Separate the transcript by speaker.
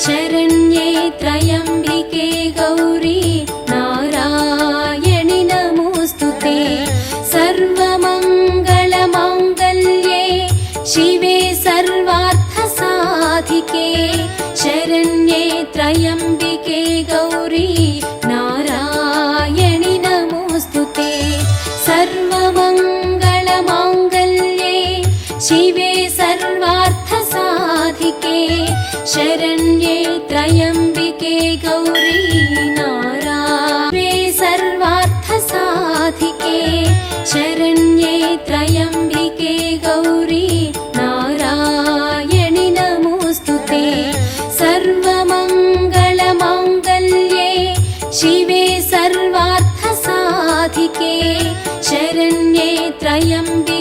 Speaker 1: शरण्ये त्र्यम्बिके गौरी नारायणि नमोऽस्तुते। सर्वमङ्गलमाङ्गल्ये शिवे सर्वार्थसाधिके शरण्ये त्र्यम्बिके गौरी नारायणि नमोऽस्तुते। सर्वमङ्गलमाङ्गल्ये शिवे सर्वार्थसाधिके शरण्ये त्र्यम्बिके गौरी नारायणे सर्वार्थसाधिके शरण्ये त्र्यम्बिके गौरी नारायणि नमोऽस्तुते। सर्वमङ्गलमाङ्गल्ये शिवे सर्वार्थसाधिके शरण्ये त्र्यम्बिके